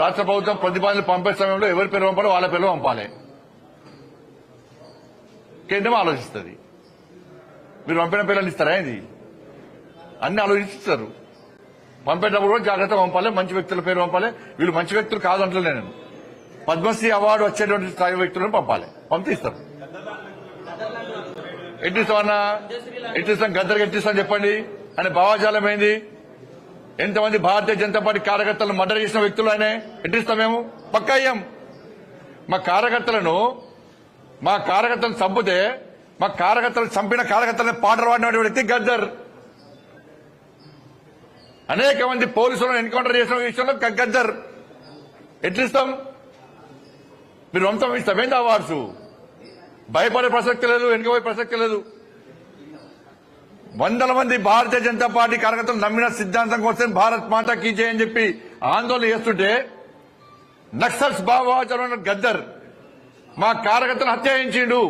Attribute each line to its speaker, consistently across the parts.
Speaker 1: రాష్ట్ర ప్రభుత్వం ప్రతిపాదనలు పంపే సమయంలో ఎవరి పేరు పంపాలో వాళ్ళ పేరు పంపాలి. కేంద్రం ఆలోచిస్తుంది. మీరు పంపిన పేర్లను ఇస్తారా? ఇది అన్ని ఆలోచిస్తారు. పంపేటప్పుడు కూడా జాగ్రత్తగా పంపాలి. మంచి వ్యక్తుల పేరు పంపాలి. వీళ్ళు మంచి వ్యక్తులు కాదంటలే, నేను పద్మశ్రీ అవార్డు వచ్చేటువంటి స్థాయి వ్యక్తులను పంపాలి. పంపిస్తారు. ఎట్టిస్తామన్నా? ఎట్టిస్తాం? గద్దరికి ఎట్టిస్తాం చెప్పండి అని భావాజాలం ఏంది? ఎంతమంది భారతీయ జనతా పార్టీ కార్యకర్తలను మర్డర్ చేసిన వ్యక్తులు ఆయన ఎట్టిస్తాం? మేము పక్కా అయ్యాం. మా కార్యకర్తలను చంపితే మా కార్యకర్తలను చంపిన కార్యకర్తలను పాటలు పాడిన వ్యక్తి గద్దర్. అనేక మంది పోలీసులను ఎన్కౌంటర్ చేసిన విషయంలో గద్దర్. ఎట్లిస్తాం? మీరు వంశం ఇస్తామేంటి అవార్డ్స్? భయపడే ప్రసక్తి లేదు, వెనుకపోయే ప్రసక్తి లేదు. వందల మంది భారతీయ జనతా పార్టీ కార్యకర్తలు నమ్మిన సిద్ధాంతం కోసం భారత్ మాతా కీ జై అని చెప్పి ఆందోళన చేస్తుంటే నక్సల్స్ భావోద్వేగ గద్దర్ మా కార్యకర్తలను హత్య చేయించిండు.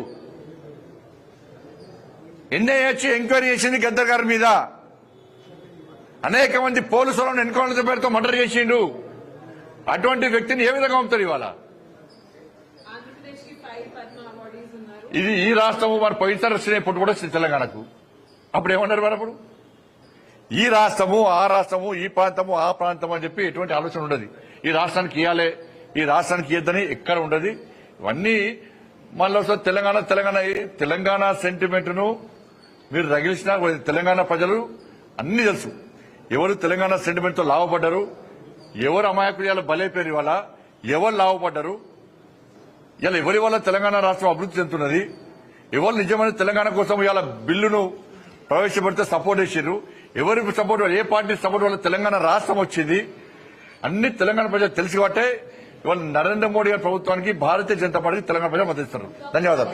Speaker 1: ఎన్ఐఏ వచ్చి ఎంక్వైరీ చేసింది గద్దర్ గారి మీద. అనేక మంది పోలీసులను ఎన్కౌంటర్ పేరుతో మర్డర్ చేసిండు. అటువంటి వ్యక్తిని ఏ విధంగా పంపుతారు ఇవాళ? ఇది ఈ రాష్ట్రము మరి పోయినసారి వచ్చినప్పుడు కూడా తెలంగాణకు అప్పుడు ఏమన్నారు మరి? అప్పుడు ఈ రాష్ట్రము ఆ రాష్ట్రము, ఈ ప్రాంతము ఆ ప్రాంతం అని చెప్పి ఎటువంటి ఆలోచన ఉండదు. ఈ రాష్ట్రానికి ఇవ్వాలి, ఈ రాష్ట్రానికి ఇద్దని ఎక్కడ ఉండదు. ఇవన్నీ మళ్ళీ తెలంగాణ సెంటిమెంట్ ను మీరు రగిలిసిన తెలంగాణ ప్రజలు అన్ని తెలుసు. ఎవరు తెలంగాణ సెంటిమెంట్ తో లాభపడ్డారు, ఎవరు అమాయకులు బలైపోయారు, ఇవాళ ఎవరు లాభపడ్డారు, ఇలా ఎవరి వల్ల తెలంగాణ రాష్ట్రం అభివృద్ధి చెందుతున్నది, ఎవరు నిజమైన తెలంగాణ కోసం ఇవాళ బిల్లును ప్రవేశపెడితే సపోర్ట్ చేశారు, ఎవరి సపోర్ట్, ఏ పార్టీ సపోర్ట్ వల్ల తెలంగాణ రాష్ట్రం వచ్చింది, అన్ని తెలంగాణ ప్రజలు తెలిసి కాబట్టే ఇవాళ నరేంద్ర మోడీ గారి ప్రభుత్వానికి భారతీయ జనతా పార్టీకి తెలంగాణ ప్రజలు మద్దతిస్తారు. ధన్యవాదాలు.